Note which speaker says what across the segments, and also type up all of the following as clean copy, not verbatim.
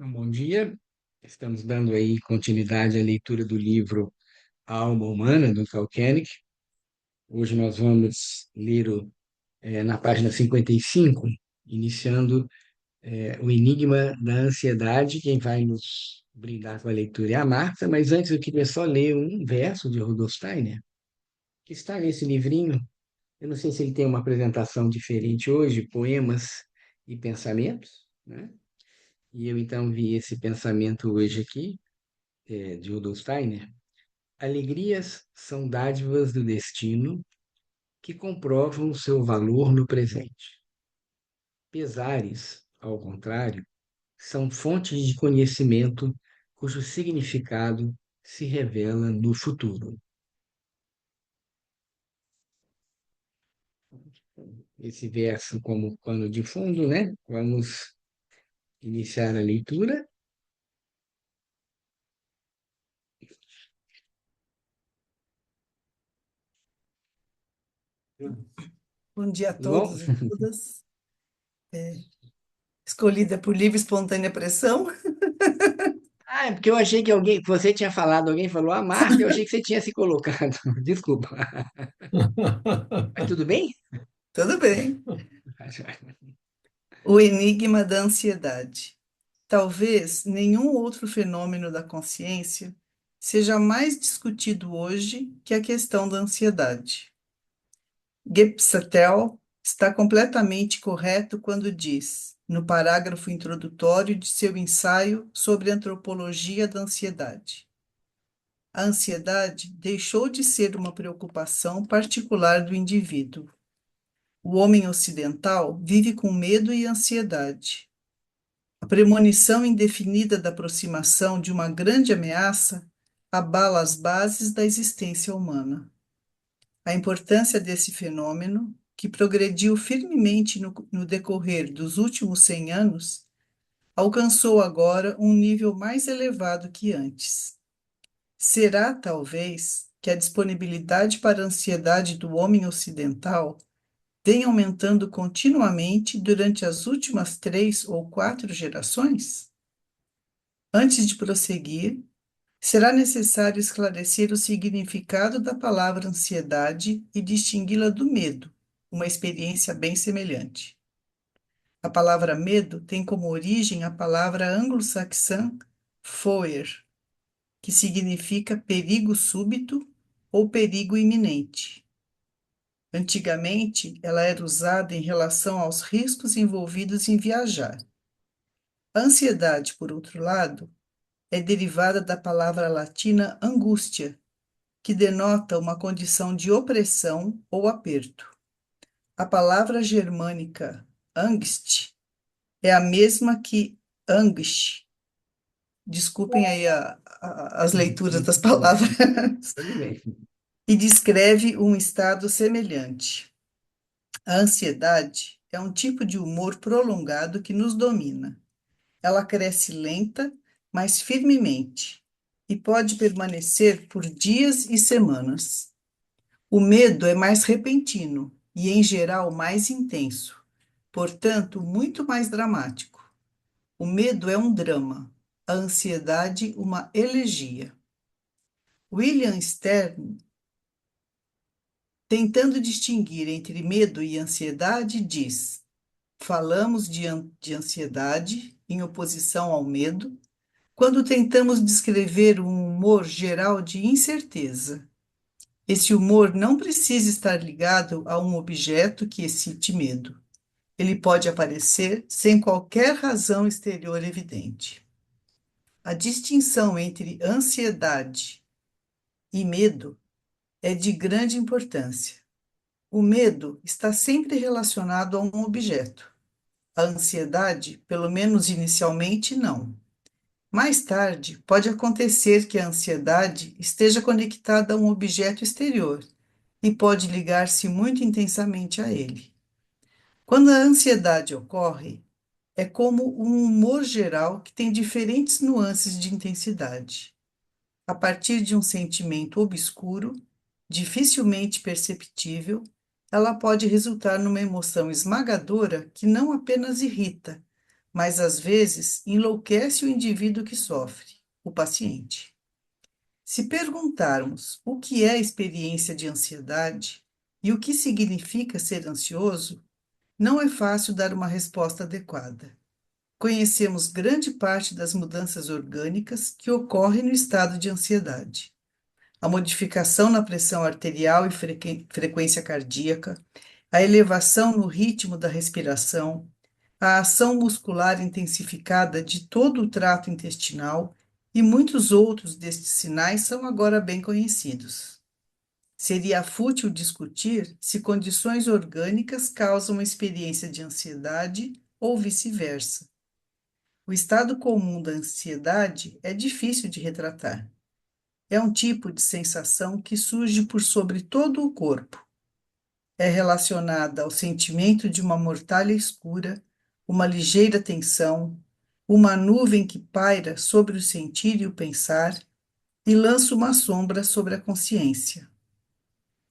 Speaker 1: Bom dia. Estamos dando aí continuidade à leitura do livro A Alma Humana, do Carl Koenig. Hoje nós vamos ler na página 55, iniciando o Enigma da Ansiedade. Quem vai nos brindar com a leitura é a Marta, mas antes eu queria só ler um verso de Rudolf Steiner, que está nesse livrinho. Eu não sei se ele tem uma apresentação diferente hoje, Poemas e Pensamentos, né? E eu então vi esse pensamento hoje aqui, de Rudolf Steiner. Alegrias são dádivas do destino que comprovam seu valor no presente. Pesares, ao contrário, são fontes de conhecimento cujo significado se revela no futuro. Esse verso como pano de fundo, né? Vamos iniciar a leitura.
Speaker 2: Bom dia a
Speaker 1: Tudo bom?
Speaker 2: todos e todas. Escolhida por livre e espontânea pressão.
Speaker 1: Ah, é porque eu achei que você tinha falado, alguém falou a Marta, eu achei que você tinha se colocado. Desculpa. Mas tudo bem?
Speaker 2: Tudo bem. O enigma da ansiedade. Talvez nenhum outro fenômeno da consciência seja mais discutido hoje que a questão da ansiedade. Gepsatel está completamente correto quando diz, no parágrafo introdutório de seu ensaio sobre antropologia da ansiedade: a ansiedade deixou de ser uma preocupação particular do indivíduo. O homem ocidental vive com medo e ansiedade. A premonição indefinida da aproximação de uma grande ameaça abala as bases da existência humana. A importância desse fenômeno, que progrediu firmemente no decorrer dos últimos 100 anos, alcançou agora um nível mais elevado que antes. Será, talvez, que a disponibilidade para a ansiedade do homem ocidental vem aumentando continuamente durante as últimas 3 ou 4 gerações? Antes de prosseguir, será necessário esclarecer o significado da palavra ansiedade e distingui-la do medo, uma experiência bem semelhante. A palavra medo tem como origem a palavra anglo-saxã fear, que significa perigo súbito ou perigo iminente. Antigamente, ela era usada em relação aos riscos envolvidos em viajar. A ansiedade, por outro lado, é derivada da palavra latina angústia, que denota uma condição de opressão ou aperto. A palavra germânica Angst é a mesma que Angst. Desculpem aí as leituras das palavras.
Speaker 1: Tudo bem.
Speaker 2: E descreve um estado semelhante. A ansiedade é um tipo de humor prolongado que nos domina. Ela cresce lenta, mas firmemente, e pode permanecer por dias e semanas. O medo é mais repentino e, em geral, mais intenso, portanto, muito mais dramático. O medo é um drama, a ansiedade, uma elegia. William Stern, tentando distinguir entre medo e ansiedade, diz: falamos de ansiedade em oposição ao medo quando tentamos descrever um humor geral de incerteza. Esse humor não precisa estar ligado a um objeto que excite medo. Ele pode aparecer sem qualquer razão exterior evidente. A distinção entre ansiedade e medo é de grande importância. O medo está sempre relacionado a um objeto. A ansiedade, pelo menos inicialmente, não. Mais tarde, pode acontecer que a ansiedade esteja conectada a um objeto exterior e pode ligar-se muito intensamente a ele. Quando a ansiedade ocorre, é como um humor geral que tem diferentes nuances de intensidade. A partir de um sentimento obscuro, dificilmente perceptível, ela pode resultar numa emoção esmagadora que não apenas irrita, mas às vezes enlouquece o indivíduo que sofre, o paciente. Se perguntarmos o que é a experiência de ansiedade e o que significa ser ansioso, não é fácil dar uma resposta adequada. Conhecemos grande parte das mudanças orgânicas que ocorrem no estado de ansiedade. A modificação na pressão arterial e frequência cardíaca, a elevação no ritmo da respiração, a ação muscular intensificada de todo o trato intestinal e muitos outros destes sinais são agora bem conhecidos. Seria fútil discutir se condições orgânicas causam uma experiência de ansiedade ou vice-versa. O estado comum da ansiedade é difícil de retratar. É um tipo de sensação que surge por sobre todo o corpo. É relacionada ao sentimento de uma mortalha escura, uma ligeira tensão, uma nuvem que paira sobre o sentir e o pensar e lança uma sombra sobre a consciência.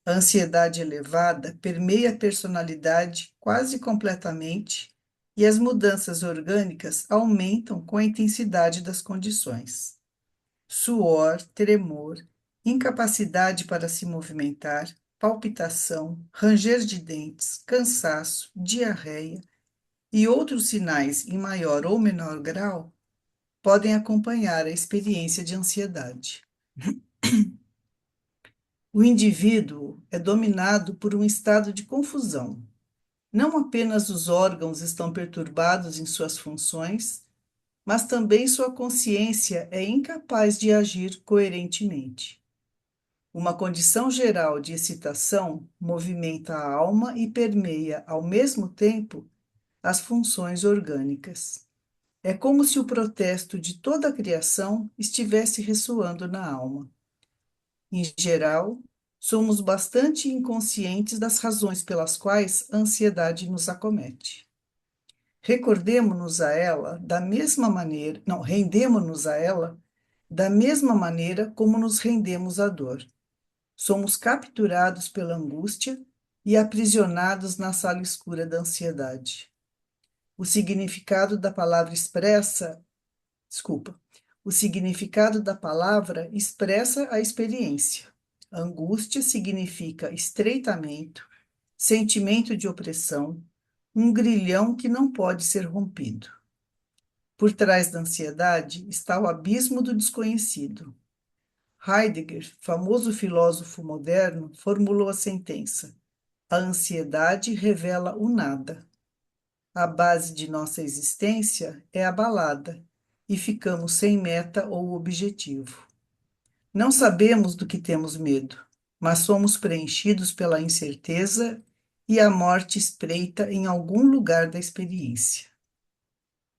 Speaker 2: A ansiedade elevada permeia a personalidade quase completamente e as mudanças orgânicas aumentam com a intensidade das condições. Suor, tremor, incapacidade para se movimentar, palpitação, ranger de dentes, cansaço, diarreia e outros sinais em maior ou menor grau podem acompanhar a experiência de ansiedade. O indivíduo é dominado por um estado de confusão. Não apenas os órgãos estão perturbados em suas funções, mas também sua consciência é incapaz de agir coerentemente. Uma condição geral de excitação movimenta a alma e permeia, ao mesmo tempo, as funções orgânicas. É como se o protesto de toda a criação estivesse ressoando na alma. Em geral, somos bastante inconscientes das razões pelas quais a ansiedade nos acomete. Recordemos-nos a ela da mesma maneira, não, rendemos-nos a ela da mesma maneira como nos rendemos à dor. Somos capturados pela angústia e aprisionados na sala escura da ansiedade. O significado da palavra expressa, desculpa, o significado da palavra expressa a experiência. Angústia significa estreitamento, sentimento de opressão, um grilhão que não pode ser rompido. Por trás da ansiedade está o abismo do desconhecido. Heidegger, famoso filósofo moderno, formulou a sentença: a ansiedade revela o nada. A base de nossa existência é abalada e ficamos sem meta ou objetivo. Não sabemos do que temos medo, mas somos preenchidos pela incerteza e a morte espreita em algum lugar da experiência.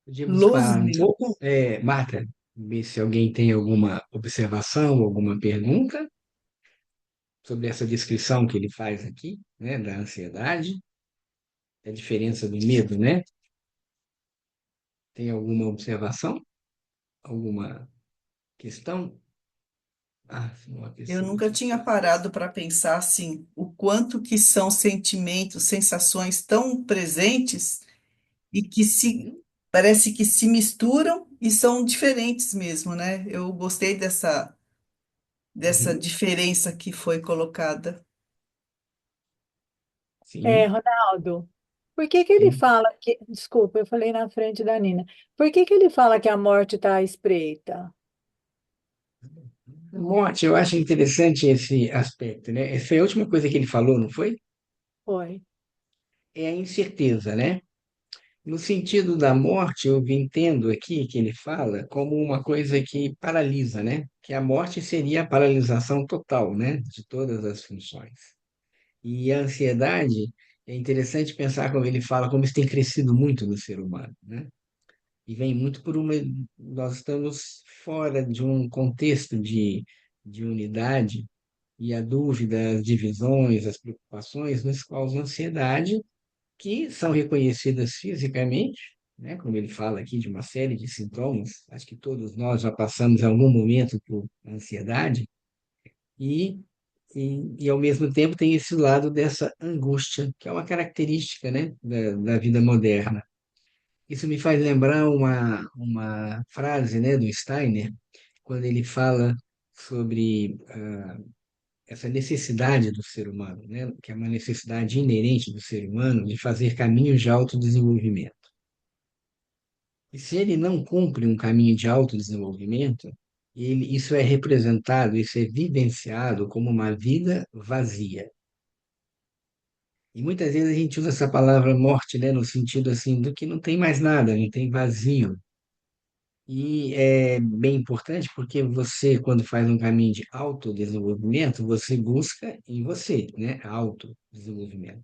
Speaker 1: Podíamos parar um
Speaker 2: Losley,
Speaker 1: pouco, Marta, ver se alguém tem alguma observação, alguma pergunta sobre essa descrição que ele faz aqui, né, da ansiedade, a diferença do medo, né? Tem alguma observação? Alguma questão? Ah, uma
Speaker 2: eu
Speaker 1: pessoa
Speaker 2: nunca
Speaker 1: aqui
Speaker 2: tinha
Speaker 1: só.
Speaker 2: parado para pensar assim, o quanto que são sentimentos, sensações tão presentes e que se
Speaker 1: Uhum,
Speaker 2: parece que se misturam e são diferentes mesmo, né? Eu gostei dessa
Speaker 1: uhum,
Speaker 2: diferença que foi colocada.
Speaker 3: É,
Speaker 1: sim,
Speaker 3: Ronaldo, por que que ele
Speaker 1: sim.
Speaker 3: fala que... Desculpa, eu falei na frente da Nina. Por que que ele fala que a morte está à espreita?
Speaker 1: Morte, eu acho interessante esse aspecto, né? Essa foi a última coisa que ele falou, não foi?
Speaker 3: Foi.
Speaker 1: É a incerteza, né? No sentido da morte, eu entendo aqui que ele fala como uma coisa que paralisa, né? Que a morte seria a paralisação total, né? De todas as funções. E a ansiedade, é interessante pensar como ele fala, como isso tem crescido muito no ser humano, né? E vem muito por uma. Nós estamos fora de um contexto de unidade, e a dúvida, as divisões, as preocupações nos causam ansiedade, que são reconhecidas fisicamente, né? Como ele fala aqui de uma série de sintomas, acho que todos nós já passamos em algum momento por ansiedade, e, e ao mesmo tempo tem esse lado dessa angústia, que é uma característica, né? Da vida moderna. Isso me faz lembrar uma frase, né, do Steiner, quando ele fala sobre essa necessidade do ser humano, né, que é uma necessidade inerente do ser humano de fazer caminhos de autodesenvolvimento. E se ele não cumpre um caminho de autodesenvolvimento, isso é representado, isso é vivenciado como uma vida vazia. E muitas vezes a gente usa essa palavra morte, né, no sentido assim do que não tem mais nada, não tem vazio. E é bem importante porque você, quando faz um caminho de autodesenvolvimento, você busca em você, né, autodesenvolvimento,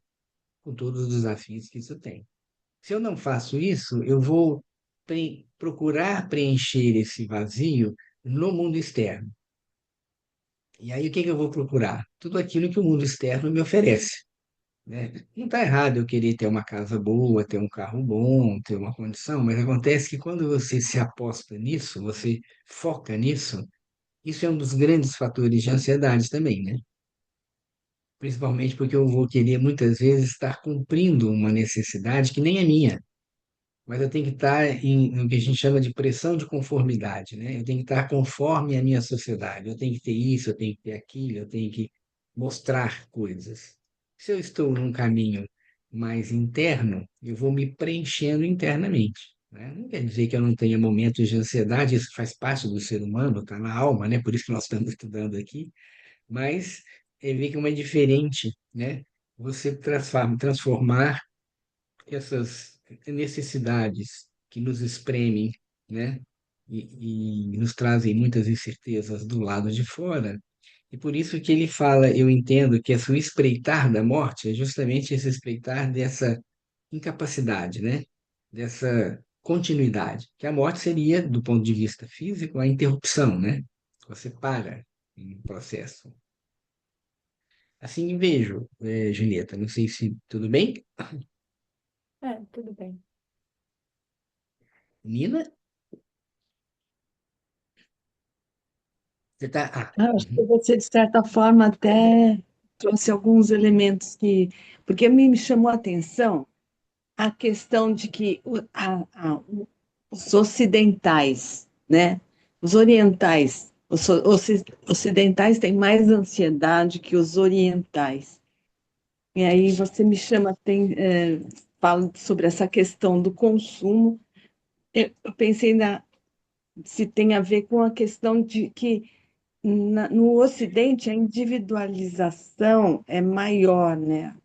Speaker 1: com todos os desafios que isso tem. Se eu não faço isso, eu vou procurar preencher esse vazio no mundo externo. E aí, o que que eu vou procurar? Tudo aquilo que o mundo externo me oferece, né? Não está errado eu querer ter uma casa boa, ter um carro bom, ter uma condição, mas acontece que quando você se aposta nisso, você foca nisso, isso é um dos grandes fatores de ansiedade também, né? Principalmente porque eu vou querer muitas vezes estar cumprindo uma necessidade que nem é minha. Mas eu tenho que estar no que a gente chama de pressão de conformidade, né? Eu tenho que estar conforme a minha sociedade. Eu tenho que ter isso, eu tenho que ter aquilo, eu tenho que mostrar coisas. Se eu estou num caminho mais interno, eu vou me preenchendo internamente, né? Não quer dizer que eu não tenha momentos de ansiedade, isso faz parte do ser humano, está na alma, né? Por isso que nós estamos estudando aqui. Mas é ver como é diferente, né? Você transformar essas necessidades que nos espremem, né? E nos trazem muitas incertezas do lado de fora. E por isso que ele fala, eu entendo que esse espreitar da morte é justamente esse espreitar dessa incapacidade, né? Dessa continuidade, que a morte seria, do ponto de vista físico, a interrupção, né? Você para em processo. Assim vejo, Julieta, não sei se tudo bem.
Speaker 3: É, tudo bem.
Speaker 1: Nina, você está.
Speaker 4: Acho que você, de certa forma, até trouxe alguns elementos que. Porque me chamou a atenção a questão de que os ocidentais, né? Os orientais, ocidentais têm mais ansiedade que os orientais. E aí você me chama, fala sobre essa questão do consumo. Eu pensei se tem a ver com a questão de que no Ocidente, a individualização é maior, né?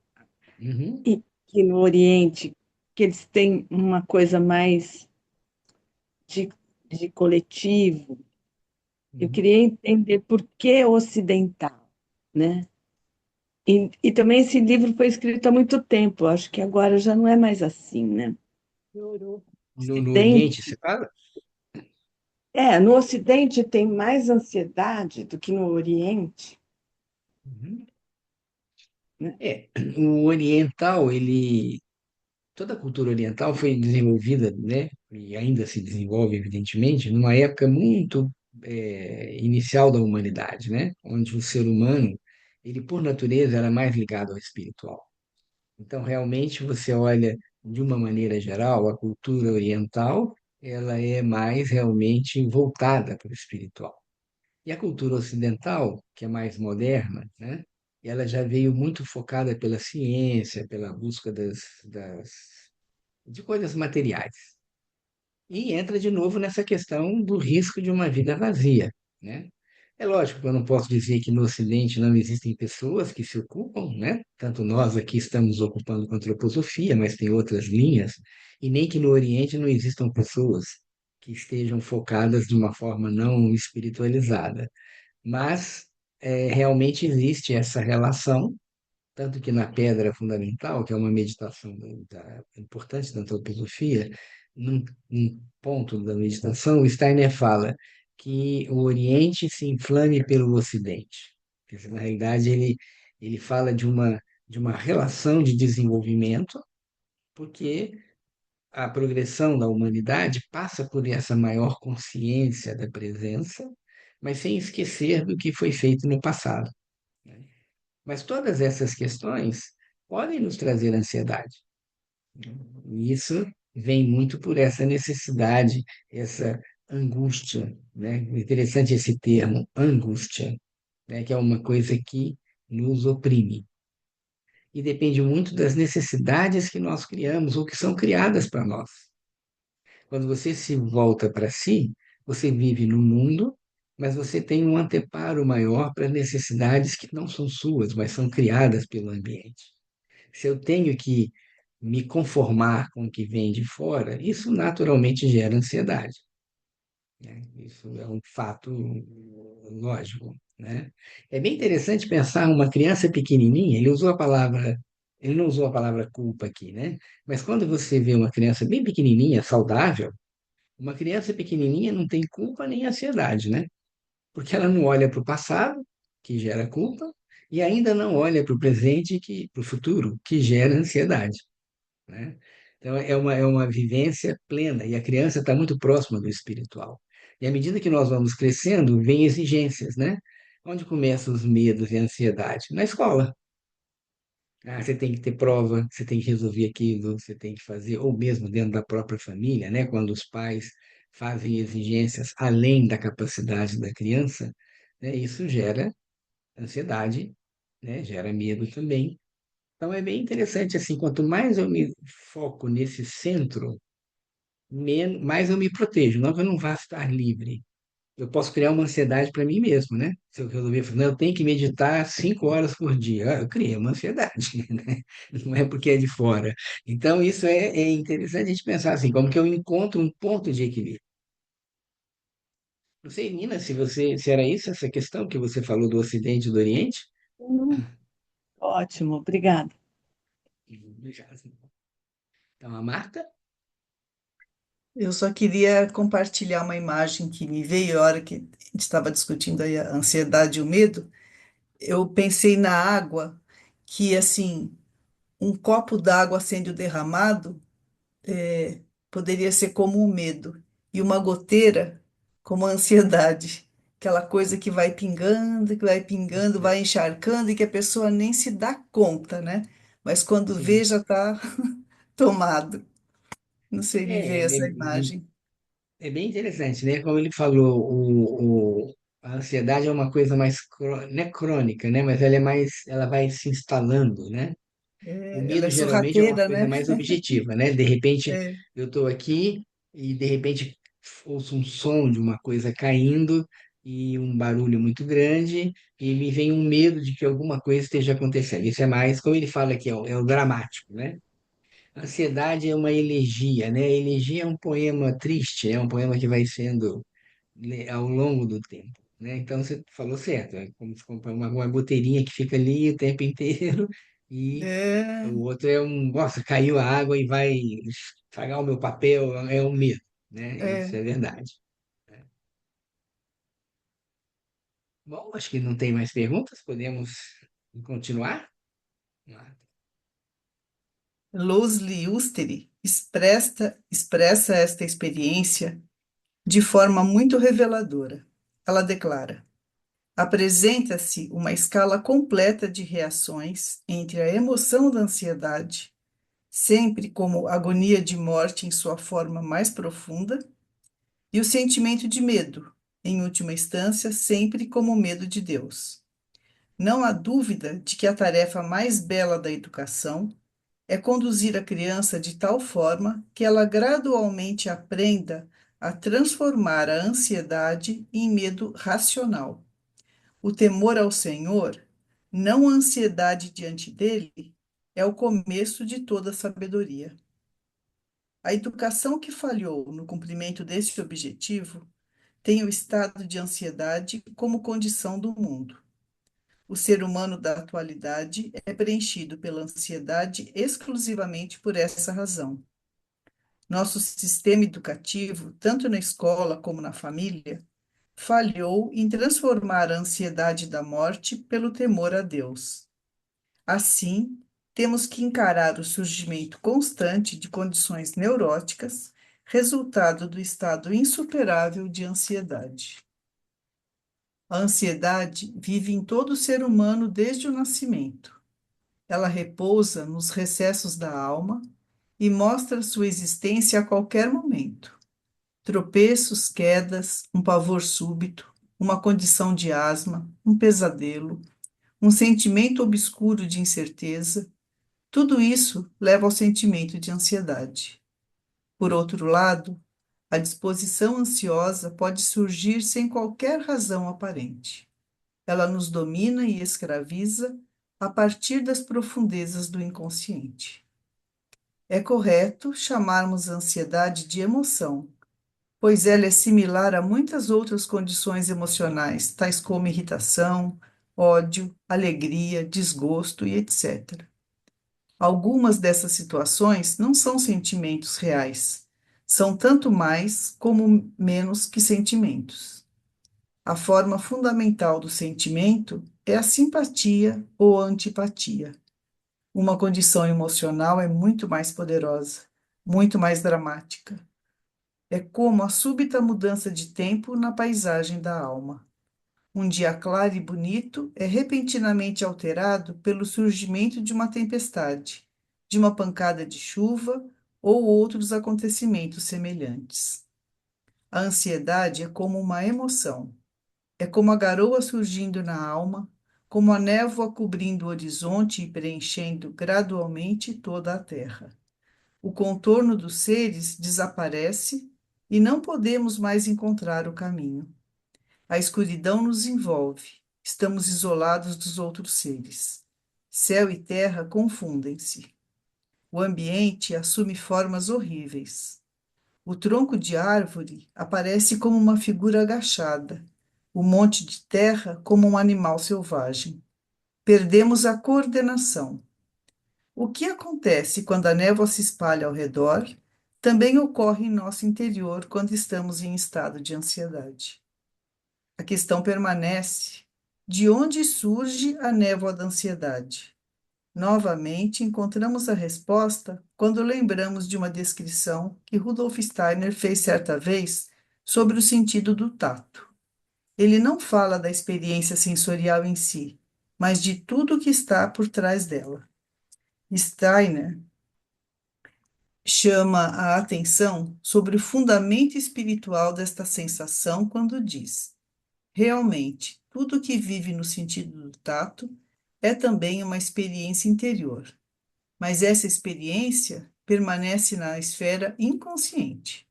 Speaker 1: Uhum,
Speaker 4: E que no Oriente, que eles têm uma coisa mais de, de coletivo. Eu
Speaker 1: uhum.
Speaker 4: queria entender por que ocidental, né? E também esse livro foi escrito há muito tempo, acho que agora já não é mais assim, né?
Speaker 3: Piorou.
Speaker 1: No Oriente,
Speaker 4: Ocidente,
Speaker 1: você fala?
Speaker 4: no Ocidente tem mais ansiedade do que no Oriente,
Speaker 1: Uhum.
Speaker 4: né?
Speaker 1: É, o oriental, toda a cultura oriental foi desenvolvida, né, e ainda se desenvolve, evidentemente, numa época muito inicial da humanidade, né, onde o ser humano, ele por natureza era mais ligado ao espiritual. Então, realmente, você olha de uma maneira geral, a cultura oriental, ela é mais realmente voltada para o espiritual. E a cultura ocidental, que é mais moderna, né? Ela já veio muito focada pela ciência, pela busca de coisas materiais. E entra de novo nessa questão do risco de uma vida vazia, né? É lógico que eu não posso dizer que no Ocidente não existem pessoas que se ocupam, né? Tanto nós aqui estamos ocupando com antroposofia, mas tem outras linhas, e nem que no Oriente não existam pessoas que estejam focadas de uma forma não espiritualizada. Mas realmente existe essa relação, tanto que na Pedra Fundamental, que é uma meditação importante da antroposofia, num ponto da meditação, o Steiner fala que o Oriente se inflame pelo Ocidente. Quer dizer, na realidade, ele fala de uma relação de desenvolvimento, porque a progressão da humanidade passa por essa maior consciência da presença, mas sem esquecer do que foi feito no passado, né? Mas todas essas questões podem nos trazer ansiedade, né? E isso vem muito por essa necessidade, essa angústia, né? Interessante esse termo, angústia, né? Que é uma coisa que nos oprime. E depende muito das necessidades que nós criamos ou que são criadas para nós. Quando você se volta para si, você vive no mundo, mas você tem um anteparo maior para necessidades que não são suas, mas são criadas pelo ambiente. Se eu tenho que me conformar com o que vem de fora, isso naturalmente gera ansiedade, né? Isso é um fato lógico, né? É bem interessante pensar uma criança pequenininha, ele não usou a palavra culpa aqui, né? Mas quando você vê uma criança bem pequenininha, saudável, uma criança pequenininha não tem culpa nem ansiedade, né? Porque ela não olha para o passado, que gera culpa, e ainda não olha para o presente, para o futuro, que gera ansiedade, né? Então, é uma vivência plena, e a criança está muito próxima do espiritual. E à medida que nós vamos crescendo, vem exigências, né? Onde começam os medos e a ansiedade? Na escola. Ah, você tem que ter prova, você tem que resolver aquilo, você tem que fazer, ou mesmo dentro da própria família, né? Quando os pais fazem exigências além da capacidade da criança, né? Isso gera ansiedade, né? Gera medo também. Então é bem interessante assim, quanto mais eu me foco nesse centro, mais eu me protejo. Não que eu não vá estar livre. Eu posso criar uma ansiedade para mim mesmo, né? Se eu resolver falar, não, eu tenho que meditar 5 horas por dia. Ah, eu criei uma ansiedade, né? Não é porque é de fora. Então, isso é interessante a gente pensar assim, como que eu encontro um ponto de equilíbrio. Não sei, Nina, se era isso, essa questão que você falou do Ocidente e do Oriente?
Speaker 4: Ótimo, obrigada.
Speaker 1: Então, a Marta?
Speaker 2: Eu só queria compartilhar uma imagem que me veio a hora que a gente estava discutindo aí a ansiedade e o medo. Eu pensei na água, que assim, um copo d'água sendo derramado poderia ser como o medo, e uma goteira como a ansiedade. Aquela coisa que vai pingando, vai encharcando e que a pessoa nem se dá conta, né? Mas quando vê,
Speaker 1: Sim.
Speaker 2: já está tomado. Não sei, me
Speaker 1: É,
Speaker 2: veio essa
Speaker 1: é,
Speaker 2: imagem.
Speaker 1: é bem interessante, né? Como ele falou, a ansiedade é uma coisa mais, não é crônica, né? Mas ela vai se instalando, né? O
Speaker 2: É, ela
Speaker 1: medo
Speaker 2: é
Speaker 1: geralmente é uma
Speaker 2: sorrateira,
Speaker 1: coisa
Speaker 2: né?
Speaker 1: mais objetiva, né? De repente
Speaker 2: É,
Speaker 1: eu estou aqui e de repente ouço um som de uma coisa caindo e um barulho muito grande e me vem um medo de que alguma coisa esteja acontecendo. Isso é mais, como ele fala aqui, é o dramático, né? A ansiedade é uma elegia, né? A elegia é um poema triste, é um poema que vai sendo ao longo do tempo, né? Então você falou certo, é como se comprar uma goteirinha que fica ali o tempo inteiro e
Speaker 2: é,
Speaker 1: o outro é nossa, caiu a água e vai estragar o meu papel, é um medo, né? Isso
Speaker 2: é.
Speaker 1: é verdade. Bom, acho que não tem mais perguntas, podemos continuar?
Speaker 2: Losli Usteri expressa esta experiência de forma muito reveladora. Ela declara: apresenta-se uma escala completa de reações entre a emoção da ansiedade, sempre como agonia de morte em sua forma mais profunda, e o sentimento de medo, em última instância, sempre como medo de Deus. Não há dúvida de que a tarefa mais bela da educação é conduzir a criança de tal forma que ela gradualmente aprenda a transformar a ansiedade em medo racional. O temor ao Senhor, não a ansiedade diante dele, é o começo de toda sabedoria. A educação que falhou no cumprimento desse objetivo tem o estado de ansiedade como condição do mundo. O ser humano da atualidade é preenchido pela ansiedade exclusivamente por essa razão. Nosso sistema educativo, tanto na escola como na família, falhou em transformar a ansiedade da morte pelo temor a Deus. Assim, temos que encarar o surgimento constante de condições neuróticas, resultado do estado insuperável de ansiedade. A ansiedade vive em todo ser humano desde o nascimento. Ela repousa nos recessos da alma e mostra sua existência a qualquer momento. Tropeços, quedas, um pavor súbito, uma condição de asma, um pesadelo, um sentimento obscuro de incerteza, tudo isso leva ao sentimento de ansiedade. Por outro lado, a disposição ansiosa pode surgir sem qualquer razão aparente. Ela nos domina e escraviza a partir das profundezas do inconsciente. É correto chamarmos a ansiedade de emoção, pois ela é similar a muitas outras condições emocionais, tais como irritação, ódio, alegria, desgosto e etc. Algumas dessas situações não são sentimentos reais, são tanto mais como menos que sentimentos. A forma fundamental do sentimento é a simpatia ou antipatia. Uma condição emocional é muito mais poderosa, muito mais dramática. É como a súbita mudança de tempo na paisagem da alma. Um dia claro e bonito é repentinamente alterado pelo surgimento de uma tempestade, de uma pancada de chuva ou outros acontecimentos semelhantes. A ansiedade é como uma emoção. É como a garoa surgindo na alma, como a névoa cobrindo o horizonte e preenchendo gradualmente toda a terra. O contorno dos seres desaparece e não podemos mais encontrar o caminho. A escuridão nos envolve, estamos isolados dos outros seres. Céu e terra confundem-se. O ambiente assume formas horríveis. O tronco de árvore aparece como uma figura agachada, o monte de terra como um animal selvagem. Perdemos a coordenação. O que acontece quando a névoa se espalha ao redor também ocorre em nosso interior quando estamos em estado de ansiedade. A questão permanece: de onde surge a névoa da ansiedade? Novamente, encontramos a resposta quando lembramos de uma descrição que Rudolf Steiner fez certa vez sobre o sentido do tato. Ele não fala da experiência sensorial em si, mas de tudo o que está por trás dela. Steiner chama a atenção sobre o fundamento espiritual desta sensação quando diz: realmente, tudo que vive no sentido do tato é também uma experiência interior, mas essa experiência permanece na esfera inconsciente.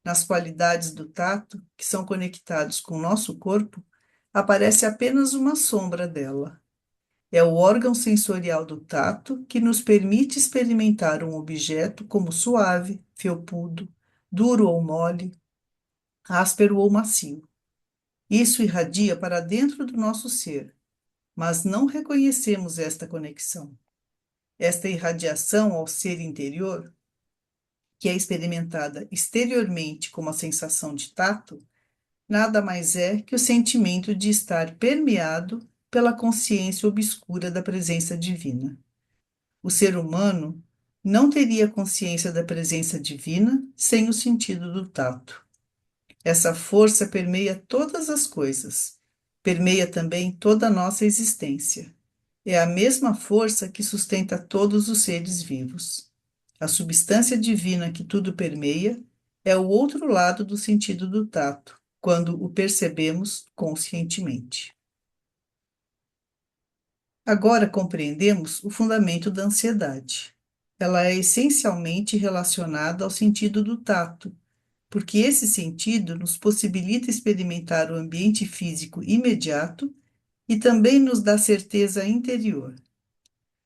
Speaker 2: Nas qualidades do tato, que são conectados com o nosso corpo, aparece apenas uma sombra dela. É o órgão sensorial do tato que nos permite experimentar um objeto como suave, felpudo, duro ou mole, áspero ou macio. Isso irradia para dentro do nosso ser, mas não reconhecemos esta conexão. Esta irradiação ao ser interior, que é experimentada exteriormente como a sensação de tato, nada mais é que o sentimento de estar permeado pela consciência obscura da presença divina. O ser humano não teria consciência da presença divina sem o sentido do tato. Essa força permeia todas as coisas, permeia também toda a nossa existência. É a mesma força que sustenta todos os seres vivos. A substância divina que tudo permeia é o outro lado do sentido do tato, quando o percebemos conscientemente. Agora compreendemos o fundamento da ansiedade. Ela é essencialmente relacionada ao sentido do tato, porque esse sentido nos possibilita experimentar o ambiente físico imediato e também nos dá certeza interior.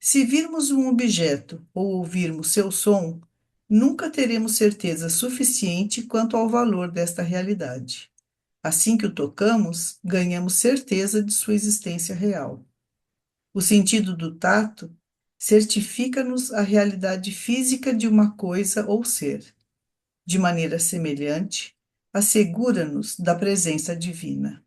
Speaker 2: Se virmos um objeto ou ouvirmos seu som, nunca teremos certeza suficiente quanto ao valor desta realidade. Assim que o tocamos, ganhamos certeza de sua existência real. O sentido do tato certifica-nos a realidade física de uma coisa ou ser. De maneira semelhante, assegura-nos da presença divina.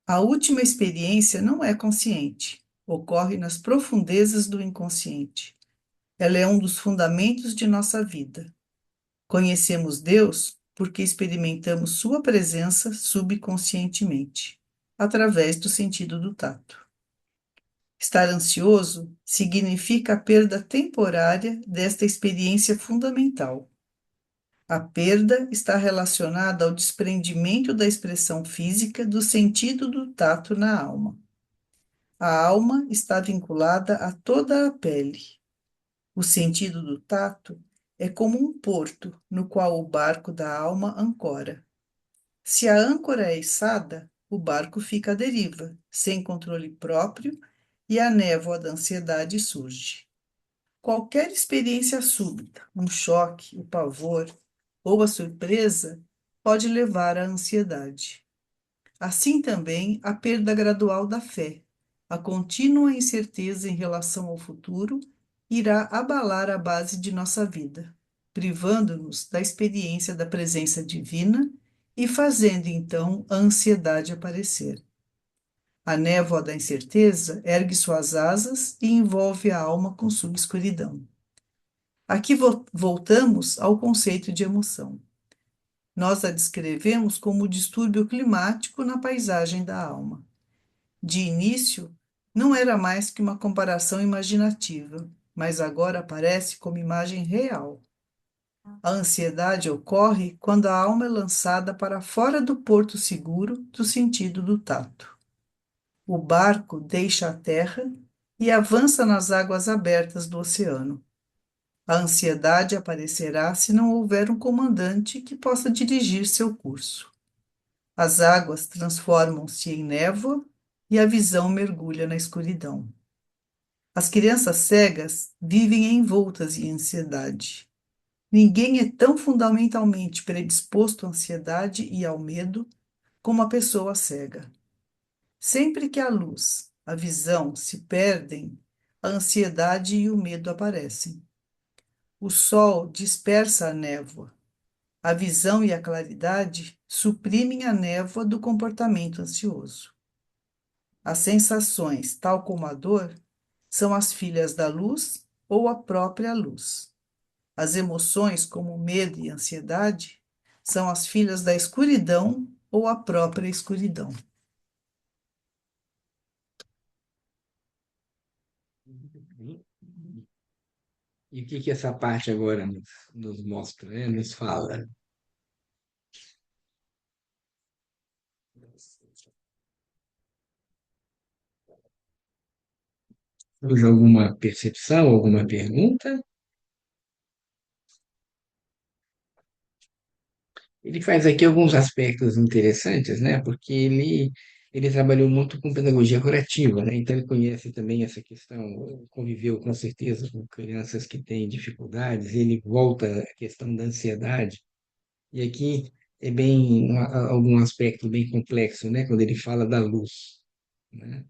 Speaker 2: A última experiência não é consciente, ocorre nas profundezas do inconsciente. Ela é um dos fundamentos de nossa vida. Conhecemos Deus porque experimentamos sua presença subconscientemente, através do sentido do tato. Estar ansioso significa a perda temporária desta experiência fundamental. A perda está relacionada ao desprendimento da expressão física do sentido do tato na alma. A alma está vinculada a toda a pele. O sentido do tato é como um porto no qual o barco da alma ancora. Se a âncora é içada, o barco fica à deriva, sem controle próprio, e a névoa da ansiedade surge. Qualquer experiência súbita, um choque, o pavor ou a surpresa, pode levar à ansiedade. Assim também a perda gradual da fé, a contínua incerteza em relação ao futuro, irá abalar a base de nossa vida, privando-nos da experiência da presença divina e fazendo então a ansiedade aparecer. A névoa da incerteza ergue suas asas e envolve a alma com sua escuridão. Aqui voltamos ao conceito de emoção. Nós a descrevemos como distúrbio climático na paisagem da alma. De início, não era mais que uma comparação imaginativa, mas agora aparece como imagem real. A ansiedade ocorre quando a alma é lançada para fora do porto seguro do sentido do tato. O barco deixa a terra e avança nas águas abertas do oceano. A ansiedade aparecerá se não houver um comandante que possa dirigir seu curso. As águas transformam-se em névoa e a visão mergulha na escuridão. As crianças cegas vivem envoltas em ansiedade. Ninguém é tão fundamentalmente predisposto à ansiedade e ao medo como a pessoa cega. Sempre que a luz, a visão se perdem, a ansiedade e o medo aparecem. O sol dispersa a névoa. A visão e a claridade suprimem a névoa do comportamento ansioso. As sensações, tal como a dor, são as filhas da luz ou a própria luz. As emoções, como medo e ansiedade, são as filhas da escuridão ou a própria escuridão.
Speaker 1: E o que que essa parte agora nos mostra, né? Nos fala? Surge alguma percepção, alguma pergunta? Ele faz aqui alguns aspectos interessantes, né? Porque ele trabalhou muito com pedagogia curativa, né? Então ele conhece também essa questão, conviveu com certeza com crianças que têm dificuldades, ele volta à questão da ansiedade. E aqui é bem algum aspecto bem complexo, né? Quando ele fala da luz, né?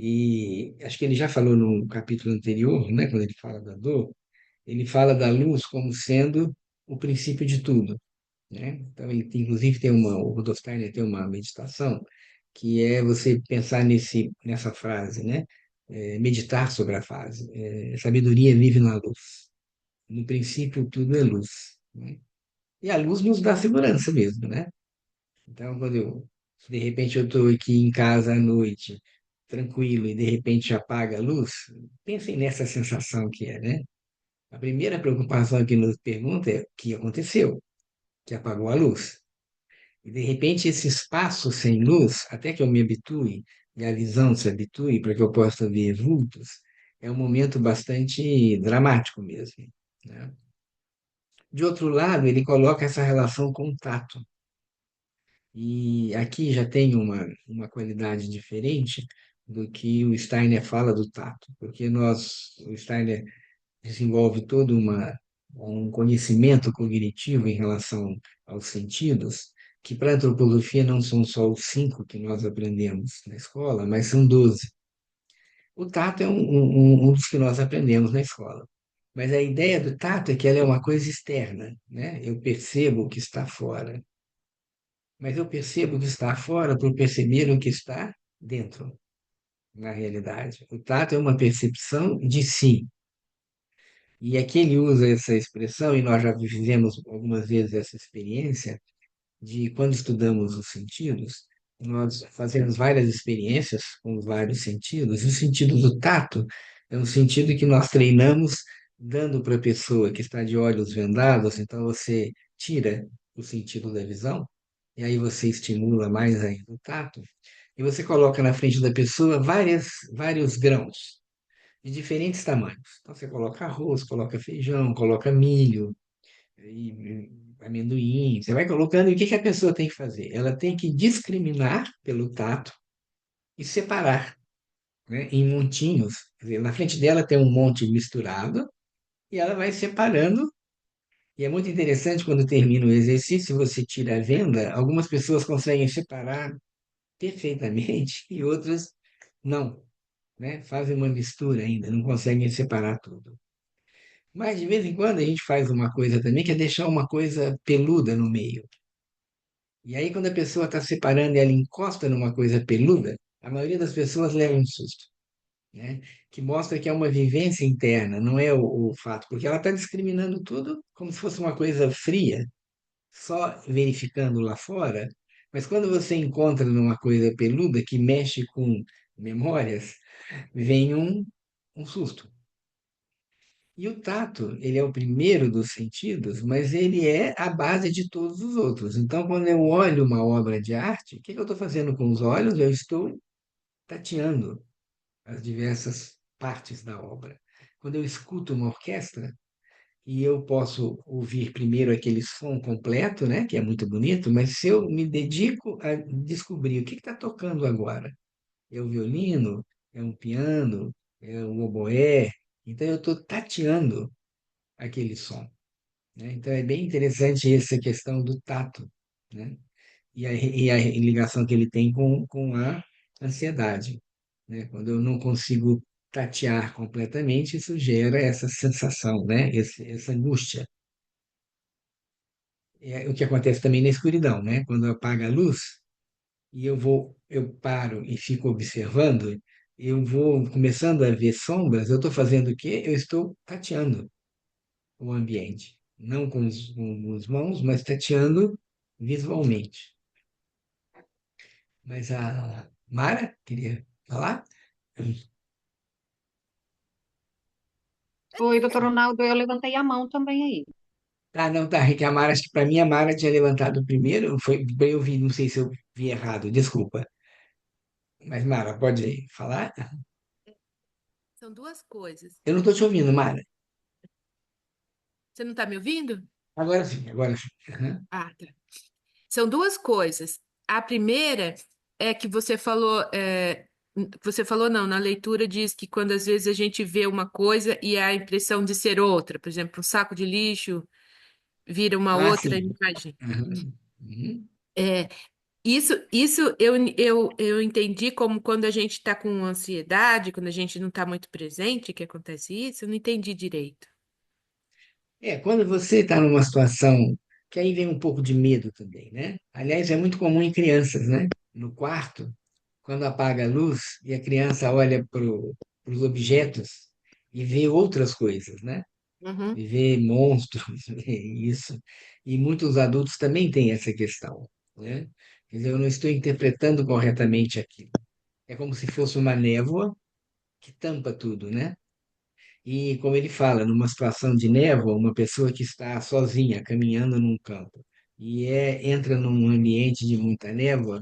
Speaker 1: E acho que ele já falou no capítulo anterior, né? Quando ele fala da dor, ele fala da luz como sendo o princípio de tudo, né? Então, ele, inclusive, o Rudolf Steiner tem uma meditação que é você pensar nessa frase, né? Meditar sobre a frase. Sabedoria vive na luz. No princípio, tudo é luz, né? E a luz nos dá segurança mesmo, né? Então, de repente, eu estou aqui em casa à noite, tranquilo, e de repente apaga a luz, pensem nessa sensação que é, né? A primeira preocupação que nos pergunta é o que aconteceu, que apagou a luz. E de repente esse espaço sem luz, até que eu me habitue e a visão se habitue para que eu possa ver vultos, é um momento bastante dramático mesmo, né? De outro lado, ele coloca essa relação com o tato. E aqui já tem uma qualidade diferente do que o Steiner fala do tato, porque o Steiner desenvolve um conhecimento cognitivo em relação aos sentidos, que para a antropologia não são só os cinco que nós aprendemos na escola, mas são 12. O tato é um dos que nós aprendemos na escola. Mas a ideia do tato é que ela é uma coisa externa, né? Eu percebo o que está fora, mas eu percebo o que está fora por perceber o que está dentro, na realidade. O tato é uma percepção de si. E aqui ele usa essa expressão, e nós já vivemos algumas vezes essa experiência, de quando estudamos os sentidos, nós fazemos várias experiências com vários sentidos. O sentido do tato é um sentido que nós treinamos dando para a pessoa que está de olhos vendados, então você tira o sentido da visão, e aí você estimula mais ainda o tato, e você coloca na frente da pessoa vários grãos de diferentes tamanhos. Então você coloca arroz, coloca feijão, coloca milho, amendoim, você vai colocando, e o que que a pessoa tem que fazer? Ela tem que discriminar pelo tato e separar, né, em montinhos. Quer dizer, na frente dela tem um monte misturado e ela vai separando. E é muito interessante quando termina o exercício, você tira a venda, algumas pessoas conseguem separar perfeitamente e outras não, né? Fazem uma mistura ainda, não conseguem separar tudo. Mas de vez em quando a gente faz uma coisa também que é deixar uma coisa peluda no meio. E aí, quando a pessoa está separando e ela encosta numa coisa peluda, a maioria das pessoas leva um susto, né? Que mostra que é uma vivência interna, não é o fato, porque ela está discriminando tudo como se fosse uma coisa fria, só verificando lá fora. Mas quando você encontra numa coisa peluda que mexe com memórias, vem um susto. E o tato, ele é o primeiro dos sentidos, mas ele é a base de todos os outros. Então, quando eu olho uma obra de arte, o que que eu estou fazendo com os olhos? Eu estou tateando as diversas partes da obra. Quando eu escuto uma orquestra, e eu posso ouvir primeiro aquele som completo, né, que é muito bonito, mas se eu me dedico a descobrir o que está tocando agora, é o violino, é um piano, é um oboé, então eu estou tateando aquele som, né? Então é bem interessante essa questão do tato, né? E a ligação que ele tem com a ansiedade, né? Quando eu não consigo tatear completamente, isso gera essa sensação, né? Essa angústia. É o que acontece também na escuridão, né? Quando apaga a luz e eu paro e fico observando, eu vou começando a ver sombras. Eu estou fazendo o quê? Eu estou tateando o ambiente, não com as mãos, mas tateando visualmente. Mas a Mara queria falar?
Speaker 5: Oi, doutor Ronaldo, eu levantei a mão também aí.
Speaker 1: Ah, não, tá, que a Mara, acho que para mim a Mara tinha levantado primeiro, foi, eu vi, não sei se eu vi errado, desculpa. Mas Mara, pode falar?
Speaker 6: São duas coisas.
Speaker 1: Eu não estou te ouvindo, Mara.
Speaker 6: Você não está me ouvindo?
Speaker 1: Agora sim, agora sim. Aham.
Speaker 6: Ah, tá. São duas coisas. A primeira é que você falou não, na leitura diz que quando às vezes a gente vê uma coisa e a impressão de ser outra, por exemplo, um saco de lixo vira uma
Speaker 1: Ah,
Speaker 6: outra
Speaker 1: sim.
Speaker 6: imagem.
Speaker 1: Aham. Uhum.
Speaker 6: É, isso eu entendi como quando a gente está com ansiedade, quando a gente não está muito presente, que acontece isso, eu não entendi direito.
Speaker 1: Quando você está numa situação que aí vem um pouco de medo também, né? Aliás, é muito comum em crianças, né? No quarto, quando apaga a luz e a criança olha para os objetos e vê outras coisas, né?
Speaker 6: Uhum.
Speaker 1: E vê monstros, vê isso. E muitos adultos também têm essa questão, né? Quer dizer, eu não estou interpretando corretamente aquilo. É como se fosse uma névoa que tampa tudo, né? E como ele fala, numa situação de névoa, uma pessoa que está sozinha, caminhando num campo, entra num ambiente de muita névoa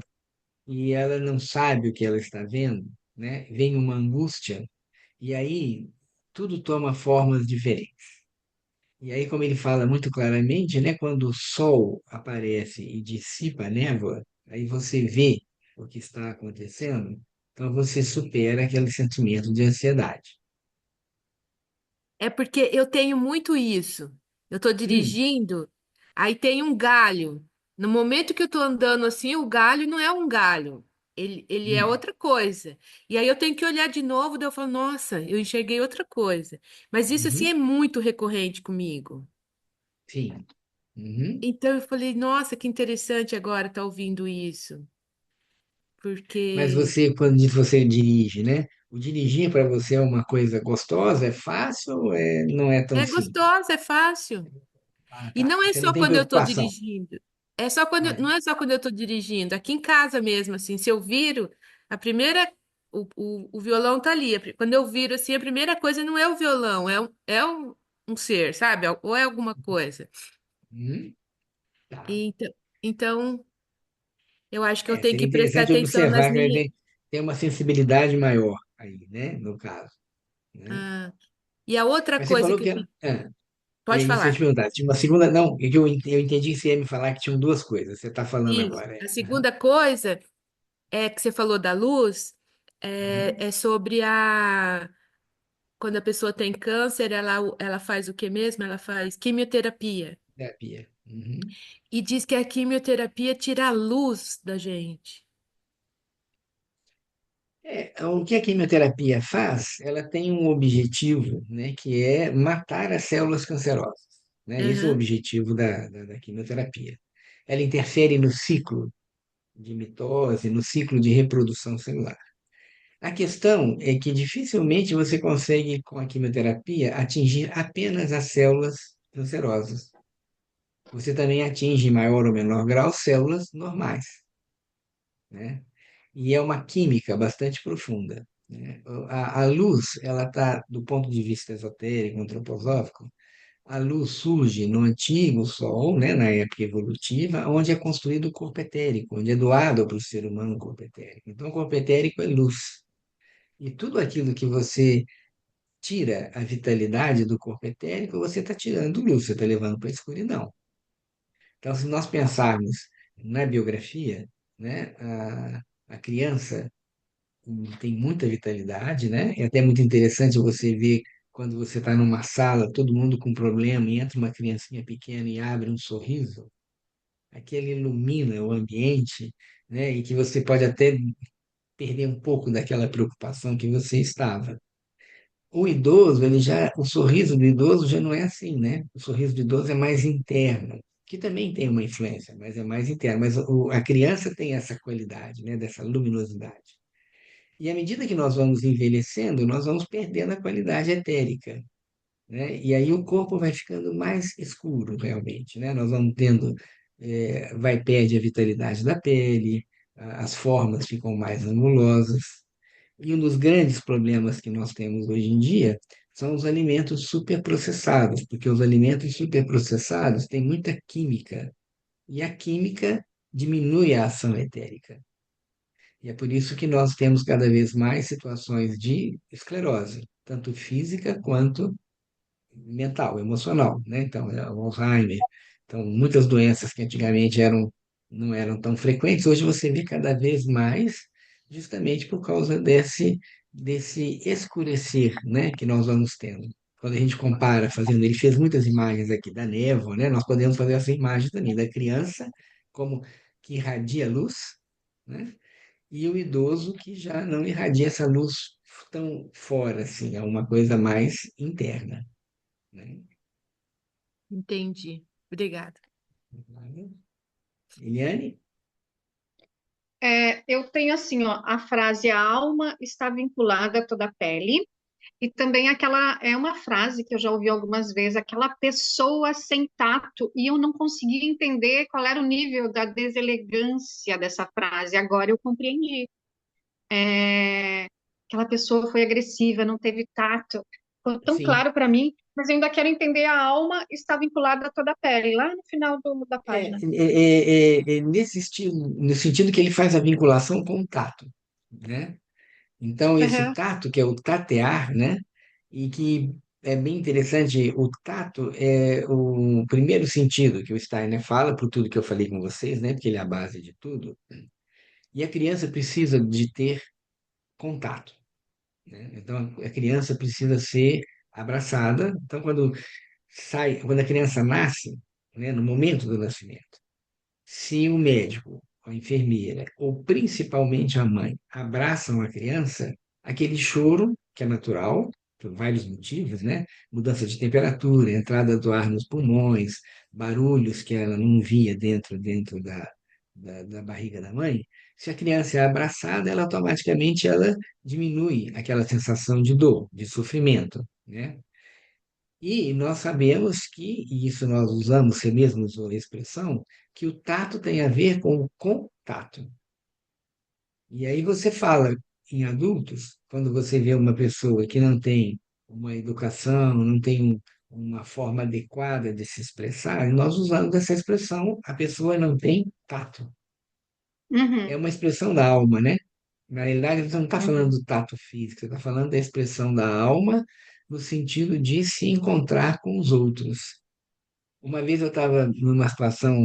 Speaker 1: e ela não sabe o que ela está vendo, né? Vem uma angústia e aí tudo toma formas diferentes. E aí, como ele fala muito claramente, né? Quando o sol aparece e dissipa a névoa, aí você vê o que está acontecendo, então você supera aquele sentimento de ansiedade.
Speaker 6: É porque eu tenho muito isso. Eu estou
Speaker 1: Hum,
Speaker 6: dirigindo, aí tem um galho. No momento que eu estou andando assim, o galho não é um galho. Ele é
Speaker 1: hum,
Speaker 6: outra coisa. E aí eu tenho que olhar de novo, daí eu falo, nossa, eu enxerguei outra coisa. Mas isso assim
Speaker 1: uhum.
Speaker 6: é muito recorrente comigo.
Speaker 1: Sim. Uhum.
Speaker 6: Então eu falei, nossa, que interessante agora estar ouvindo isso.
Speaker 1: Mas
Speaker 6: Porque
Speaker 1: você, quando diz você dirige, né? O dirigir para você é uma coisa gostosa, é fácil ou não é tão
Speaker 6: é
Speaker 1: simples?
Speaker 6: gostoso, é fácil.
Speaker 1: Ah,
Speaker 6: E
Speaker 1: tá.
Speaker 6: não é
Speaker 1: Você não
Speaker 6: só
Speaker 1: tem
Speaker 6: quando eu estou
Speaker 1: preocupação.
Speaker 6: dirigindo. É só quando,
Speaker 1: Mas,
Speaker 6: não é só quando eu estou dirigindo, aqui em casa mesmo, assim, se eu viro, a primeira, o violão tá ali. Quando eu viro, assim, a primeira coisa não é o violão, um ser, sabe? Ou é alguma coisa.
Speaker 1: hum, tá.
Speaker 6: Então, então, eu acho que eu tenho
Speaker 1: Seria
Speaker 6: que prestar
Speaker 1: interessante
Speaker 6: atenção nas
Speaker 1: observar que a
Speaker 6: minhas.
Speaker 1: gente tem uma sensibilidade maior aí, né? No caso, né?
Speaker 6: Ah, e a outra
Speaker 1: Mas você
Speaker 6: coisa
Speaker 1: falou
Speaker 6: que eu
Speaker 1: que era.
Speaker 6: tenho.
Speaker 1: É
Speaker 6: Pode
Speaker 1: isso que eu ia te
Speaker 6: falar.
Speaker 1: perguntar. Tinha uma segunda. Não, é que eu entendi que você ia me falar que tinham duas coisas. Você está falando
Speaker 6: Isso.
Speaker 1: agora.
Speaker 6: A
Speaker 1: Aham,
Speaker 6: segunda coisa é que você falou da luz,
Speaker 1: uhum.
Speaker 6: é sobre a. Quando a pessoa tem câncer, ela faz o que mesmo? Ela faz quimioterapia.
Speaker 1: Terapia. Uhum.
Speaker 6: E diz que a quimioterapia tira a luz da gente.
Speaker 1: O que a quimioterapia faz, ela tem um objetivo, né, que é matar as células cancerosas, né? Esse é o
Speaker 6: Aham,
Speaker 1: objetivo da quimioterapia. Ela interfere no ciclo de mitose, no ciclo de reprodução celular. A questão é que dificilmente você consegue, com a quimioterapia, atingir apenas as células cancerosas. Você também atinge, em maior ou menor grau, células normais, né? E é uma química bastante profunda, né? A luz, ela está, do ponto de vista esotérico, antroposófico, a luz surge no antigo Sol, né, na época evolutiva, onde é construído o corpo etérico, onde é doado para o ser humano o corpo etérico. Então, o corpo etérico é luz. E tudo aquilo que você tira a vitalidade do corpo etérico, você está tirando luz, você está levando para a escuridão. Então, se nós pensarmos na biografia, né, a criança tem muita vitalidade, né? É até muito interessante você ver quando você está numa sala, todo mundo com problema, e entra uma criancinha pequena e abre um sorriso, aquele ilumina o ambiente, né? E que você pode até perder um pouco daquela preocupação que você estava. O idoso, o sorriso do idoso já não é assim, né? O sorriso do idoso é mais interno, que também tem uma influência, mas é mais interno. Mas a criança tem essa qualidade, né? Dessa luminosidade. E à medida que nós vamos envelhecendo, nós vamos perdendo a qualidade etérica, né? E aí o corpo vai ficando mais escuro, realmente, né? Nós vamos tendo, perde a vitalidade da pele, as formas ficam mais angulosas. E um dos grandes problemas que nós temos hoje em dia são os alimentos superprocessados, porque os alimentos superprocessados têm muita química, e a química diminui a ação etérica. E é por isso que nós temos cada vez mais situações de esclerose, tanto física quanto mental, emocional, né? Então, o Alzheimer. Então, muitas doenças que antigamente não eram tão frequentes, hoje você vê cada vez mais, justamente por causa desse escurecer, né, que nós vamos tendo. Quando a gente compara, ele fez muitas imagens aqui da névoa, né? Nós podemos fazer essa imagem também da criança como que irradia luz, né? E o idoso que já não irradia essa luz tão fora, assim, é uma coisa mais interna, né?
Speaker 6: entendi. Obrigada.
Speaker 1: Eliane?
Speaker 5: Eu tenho assim, ó, a frase a alma está vinculada a toda a pele. E também aquela é uma frase que eu já ouvi algumas vezes, aquela pessoa sem tato, e eu não conseguia entender qual era o nível da deselegância dessa frase. Agora eu compreendi. Aquela pessoa foi agressiva, não teve tato. Ficou tão
Speaker 1: Sim.
Speaker 5: claro para mim, mas eu ainda quero entender a alma está vinculada a toda a pele, lá no final da página.
Speaker 1: Nesse estilo, no sentido que ele faz a vinculação com o tato, né? Então, esse
Speaker 5: Aham,
Speaker 1: tato, que é o tatear, né? E que é bem interessante, o tato é o primeiro sentido que o Steiner fala, por tudo que eu falei com vocês, né? Porque ele é a base de tudo. E a criança precisa de ter contato, né? Então, a criança precisa ser abraçada. Então, quando a criança nasce, né, no momento do nascimento, se o médico, a enfermeira ou principalmente a mãe abraçam a criança, aquele choro, que é natural, por vários motivos, né? Mudança de temperatura, entrada do ar nos pulmões, barulhos que ela não via dentro da barriga da mãe. Se a criança é abraçada, ela automaticamente ela diminui aquela sensação de dor, de sofrimento, né? E nós sabemos que, e isso nós usamos, você mesmo usou a expressão, que o tato tem a ver com o contato. E aí você fala em adultos, quando você vê uma pessoa que não tem uma educação, não tem uma forma adequada de se expressar, e nós usamos essa expressão, a pessoa não tem tato. É
Speaker 5: Uhum,
Speaker 1: uma expressão da alma, né? Na realidade, você não está falando
Speaker 5: uhum,
Speaker 1: do tato físico, você está falando da expressão da alma no sentido de se encontrar com os outros. Uma vez eu estava numa situação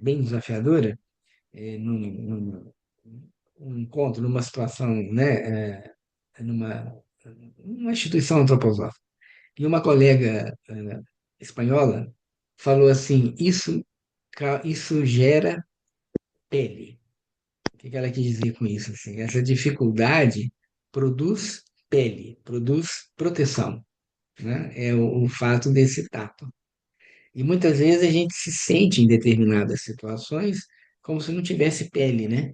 Speaker 1: bem desafiadora, num um encontro, numa situação, né, numa instituição antroposófica. E uma colega espanhola falou assim: isso gera pele. O que que ela quis dizer com isso? Assim, essa dificuldade produz pele, produz proteção, né? É o fato desse tato. E muitas vezes a gente se sente em determinadas situações como se não tivesse pele, né?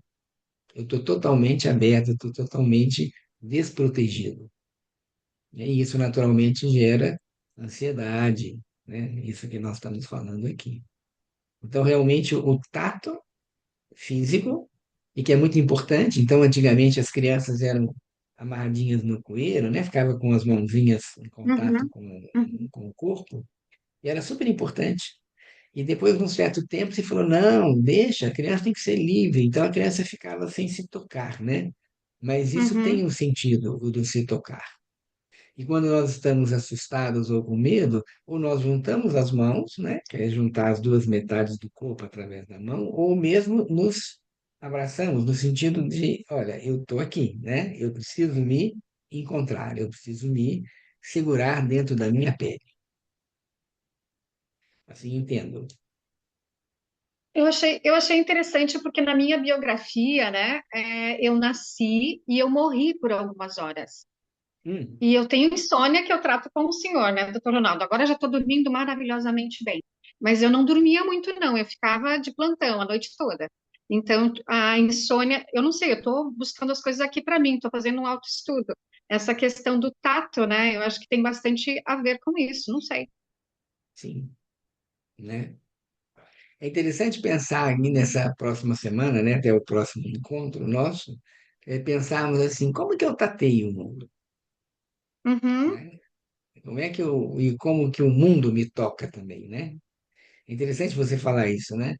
Speaker 1: Eu estou totalmente aberto, estou totalmente desprotegido. E isso naturalmente gera ansiedade, né? Isso que nós estamos falando aqui. Então, realmente, o tato físico, e que é muito importante. Então, antigamente as crianças eram amarradinhas no coeiro, né? Ficava com as mãozinhas em contato
Speaker 5: uhum, uhum,
Speaker 1: com o corpo, e era super importante. E depois de um certo tempo, se falou: não, deixa, a criança tem que ser livre. Então, a criança ficava sem se tocar, né? Mas isso tem
Speaker 5: uhum,
Speaker 1: um sentido, o do se tocar. E quando nós estamos assustados ou com medo, ou nós juntamos as mãos, né, que é juntar as duas metades do corpo através da mão, ou mesmo nos abraçamos, no sentido de, olha, eu estou aqui, né? Eu preciso me encontrar, eu preciso me segurar dentro da minha pele. Assim entendo.
Speaker 5: Eu achei interessante porque na minha biografia, né, eu nasci e eu morri por algumas horas.
Speaker 1: Hum,
Speaker 5: E eu tenho insônia que eu trato com o senhor, né, doutor Ronaldo? Agora eu já estou dormindo maravilhosamente bem. Mas eu não dormia muito, não. Eu ficava de plantão a noite toda. Então, a insônia, eu não sei, eu estou buscando as coisas aqui para mim, estou fazendo um autoestudo. Essa questão do tato, né, eu acho que tem bastante a ver com isso, não sei.
Speaker 1: sim, né? É interessante pensar aqui nessa próxima semana, né, até o próximo encontro nosso, pensarmos assim, como que eu tateio o mundo,
Speaker 5: Uhum,
Speaker 1: né? Como é que e como que o mundo me toca também, né? É interessante você falar isso, né?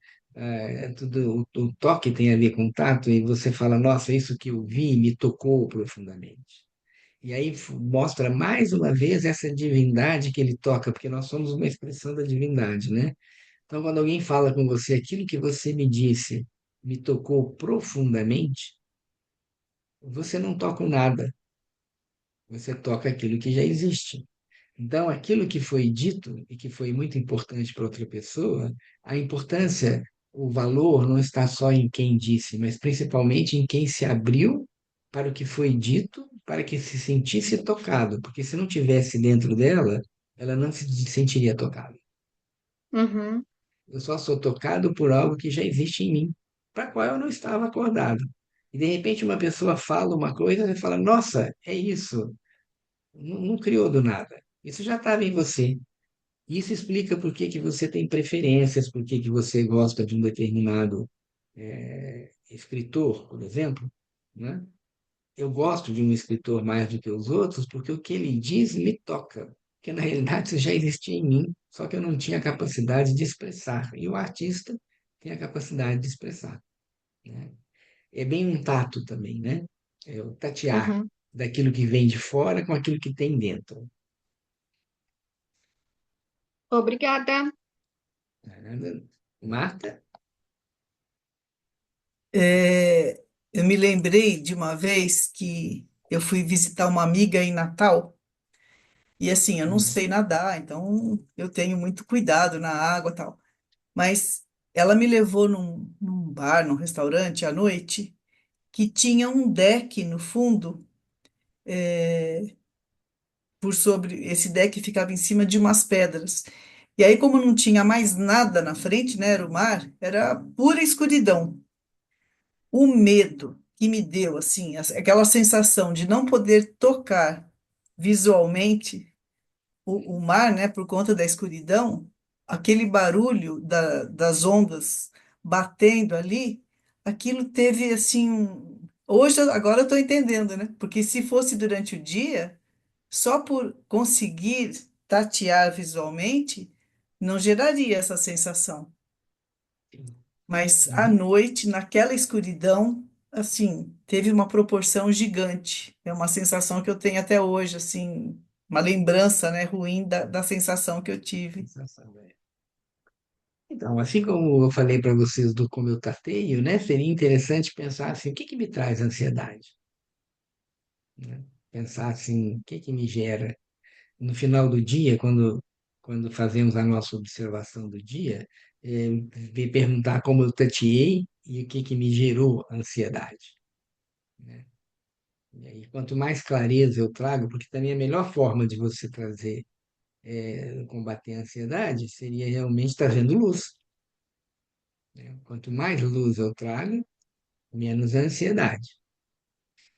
Speaker 1: O toque tem a ver com tato e você fala, nossa, isso que eu vi me tocou profundamente. E aí mostra mais uma vez essa divindade que ele toca, porque nós somos uma expressão da divindade, né? Então, quando alguém fala com você, aquilo que você me disse me tocou profundamente, você não toca o nada, você toca aquilo que já existe. Então, aquilo que foi dito e que foi muito importante para outra pessoa, a importância, o valor não está só em quem disse, mas principalmente em quem se abriu para o que foi dito, para que se sentisse tocado, porque se não tivesse dentro dela, ela não se sentiria tocada.
Speaker 5: uhum.
Speaker 1: Eu só sou tocado por algo que já existe em mim, para qual eu não estava acordado. E de repente uma pessoa fala uma coisa e fala: Nossa, é isso. Não, não criou do nada. Isso já estava em você. Isso explica por que que você tem preferências, por que que você gosta de um determinado escritor, por exemplo, né? Eu gosto de um escritor mais do que os outros porque o que ele diz me toca, porque na realidade isso já existia em mim, só que eu não tinha a capacidade de expressar. E o artista tem a capacidade de expressar, né? É bem um tato também, né? É o tatear
Speaker 5: Uhum.
Speaker 1: daquilo que vem de fora com aquilo que tem dentro.
Speaker 5: Obrigada.
Speaker 1: Marta?
Speaker 2: É, eu me lembrei de uma vez que eu fui visitar uma amiga em Natal, e assim, eu não
Speaker 1: Hum.
Speaker 2: sei nadar, então eu tenho muito cuidado na água e tal. Mas ela me levou num bar, num restaurante à noite, que tinha um deck no fundo, por sobre, esse deck ficava em cima de umas pedras. E aí, como não tinha mais nada na frente, né, era o mar, era pura escuridão. O medo que me deu, assim, aquela sensação de não poder tocar visualmente, o mar, né, por conta da escuridão, aquele barulho das ondas batendo ali, aquilo teve assim. Hoje, agora eu estou entendendo, né? Porque se fosse durante o dia, só por conseguir tatear visualmente, não geraria essa sensação.
Speaker 1: Sim.
Speaker 2: Mas à
Speaker 1: Uhum.
Speaker 2: noite, naquela escuridão, assim, teve uma proporção gigante. É uma sensação que eu tenho até hoje, assim, uma lembrança, né, ruim da sensação que eu tive.
Speaker 1: Sensação, é. Então, assim como eu falei para vocês do como eu tateio, né, seria interessante pensar assim, o que que me traz ansiedade, né? Pensar assim, o que que me gera no final do dia, quando fazemos a nossa observação do dia, me perguntar como eu tateei e o que que me gerou ansiedade, né? E aí, quanto mais clareza eu trago, porque também a melhor forma de você trazer, combater a ansiedade seria realmente trazendo luz, né? Quanto mais luz eu trago, menos ansiedade.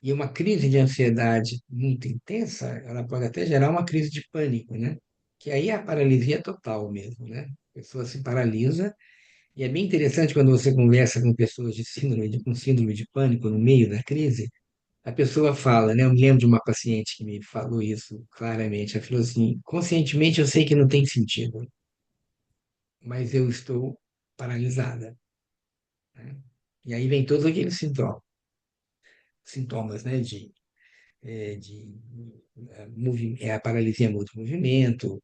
Speaker 1: E uma crise de ansiedade muito intensa, ela pode até gerar uma crise de pânico, né? Que aí é a paralisia total mesmo, né? A pessoa se paralisa. E é bem interessante quando você conversa com pessoas com síndrome de pânico no meio da crise, a pessoa fala, né? Eu me lembro de uma paciente que me falou isso claramente. Ela falou assim: conscientemente eu sei que não tem sentido, mas eu estou paralisada, né? E aí vem todos aqueles sintomas, né? De a paralisia multimovimento,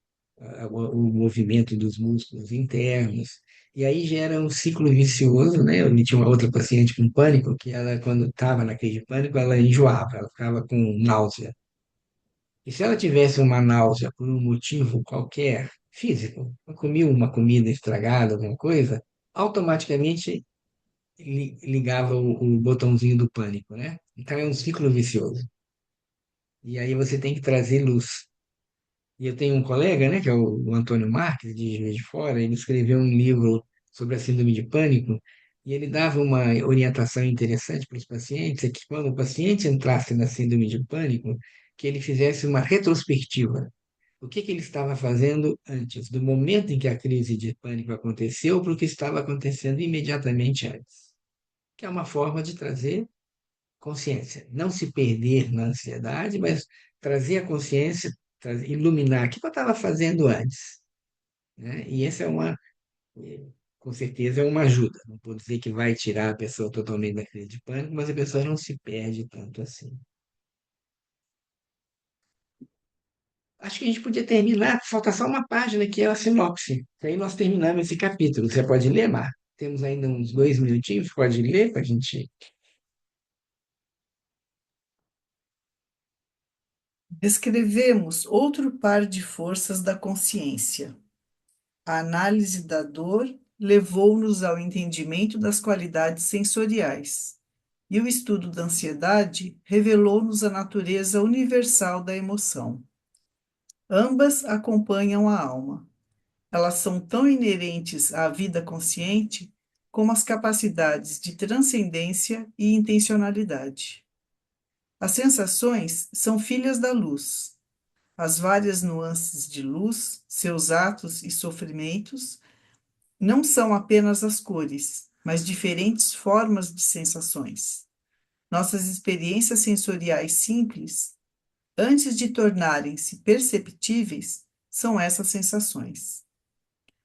Speaker 1: o movimento dos músculos internos, e aí gera um ciclo vicioso, né? Eu tinha uma outra paciente com pânico, que ela, quando estava na crise de pânico, ela enjoava, ela ficava com náusea. E se ela tivesse uma náusea por um motivo qualquer, físico, comia uma comida estragada, alguma coisa, automaticamente ligava o botãozinho do pânico, né? Então é um ciclo vicioso. E aí você tem que trazer luz. E eu tenho um colega, né, que é o Antônio Marques, de Juiz de Fora, ele escreveu um livro sobre a síndrome de pânico, e ele dava uma orientação interessante para os pacientes, é que quando o paciente entrasse na síndrome de pânico, que ele fizesse uma retrospectiva. O que que ele estava fazendo antes, do momento em que a crise de pânico aconteceu, para o que estava acontecendo imediatamente antes. Que é uma forma de trazer consciência. Não se perder na ansiedade, mas trazer a consciência, iluminar o que eu estava fazendo antes, né? E essa com certeza, é uma ajuda. Não vou dizer que vai tirar a pessoa totalmente da crise de pânico, mas a pessoa não se perde tanto assim. Acho que a gente podia terminar, falta só uma página que é a sinopse. Aí nós terminamos esse capítulo. Você pode ler, Mar? Temos ainda uns 2 minutinhos, pode ler para a gente.
Speaker 2: Descrevemos outro par de forças da consciência. A análise da dor levou-nos ao entendimento das qualidades sensoriais, e o estudo da ansiedade revelou-nos a natureza universal da emoção. Ambas acompanham a alma. Elas são tão inerentes à vida consciente como as capacidades de transcendência e intencionalidade. As sensações são filhas da luz. As várias nuances de luz, seus atos e sofrimentos, não são apenas as cores, mas diferentes formas de sensações. Nossas experiências sensoriais simples, antes de tornarem-se perceptíveis, são essas sensações.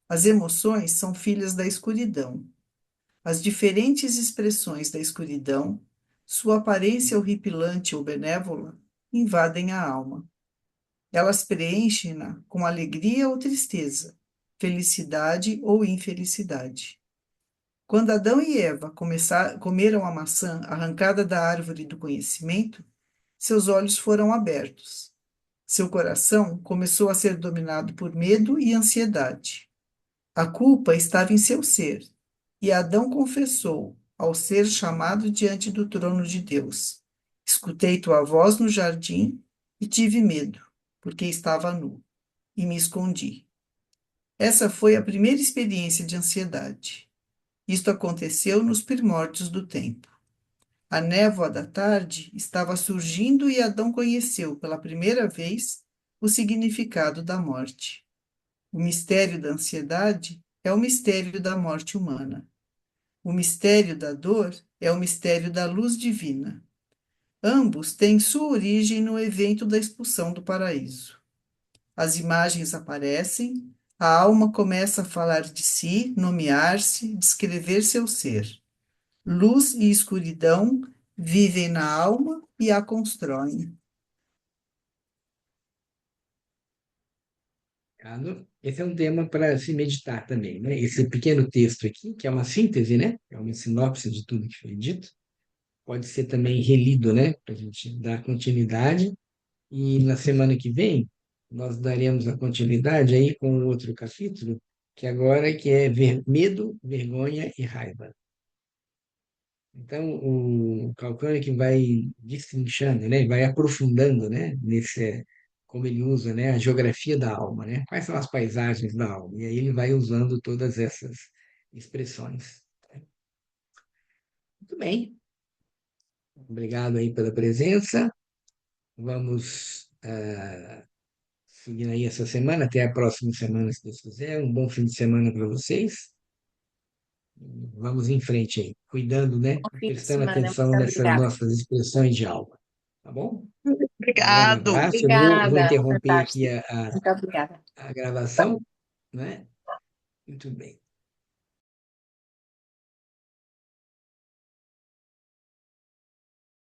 Speaker 2: As emoções são filhas da escuridão. As diferentes expressões da escuridão, sua aparência horripilante ou benévola, invadem a alma. Elas preenchem-na com alegria ou tristeza, felicidade ou infelicidade. Quando Adão e Eva comeram a maçã arrancada da árvore do conhecimento, seus olhos foram abertos. Seu coração começou a ser dominado por medo e ansiedade. A culpa estava em seu ser, e Adão confessou, ao ser chamado diante do trono de Deus: Escutei tua voz no jardim e tive medo, porque estava nu, e me escondi. Essa foi a primeira experiência de ansiedade. Isto aconteceu nos primórdios do tempo. A névoa da tarde estava surgindo e Adão conheceu pela primeira vez o significado da morte. O mistério da ansiedade é o mistério da morte humana. O mistério da dor é o mistério da luz divina. Ambos têm sua origem no evento da expulsão do paraíso. As imagens aparecem, a alma começa a falar de si, nomear-se, descrever seu ser. Luz e escuridão vivem na alma e a constroem.
Speaker 1: Esse é um tema para se meditar também, né? Esse pequeno texto aqui, que é uma síntese, né? É uma sinopse de tudo que foi dito, pode ser também relido, né? Para a gente dar continuidade. E na semana que vem, nós daremos a continuidade aí com outro capítulo, que agora que é medo, vergonha e raiva. Então, o Calcani que vai destrinchando, né? Vai aprofundando, né? Como ele usa, né? A geografia da alma, né? Quais são as paisagens da alma? E aí ele vai usando todas essas expressões. Muito bem. Obrigado aí pela presença. Vamos seguindo aí essa semana, até a próxima semana, se Deus quiser. Um bom fim de semana para vocês. Vamos em frente aí, cuidando, né?
Speaker 7: Bom fim de
Speaker 1: Prestando
Speaker 7: semana.
Speaker 1: atenção
Speaker 7: Muito
Speaker 1: nessas
Speaker 7: obrigada.
Speaker 1: nossas expressões de alma. Tá bom? Um grande
Speaker 4: Obrigado.
Speaker 1: abraço. Eu vou
Speaker 7: Obrigada,
Speaker 1: interromper aqui
Speaker 7: fantástico. Muito obrigada.
Speaker 1: a gravação, né? Muito bem.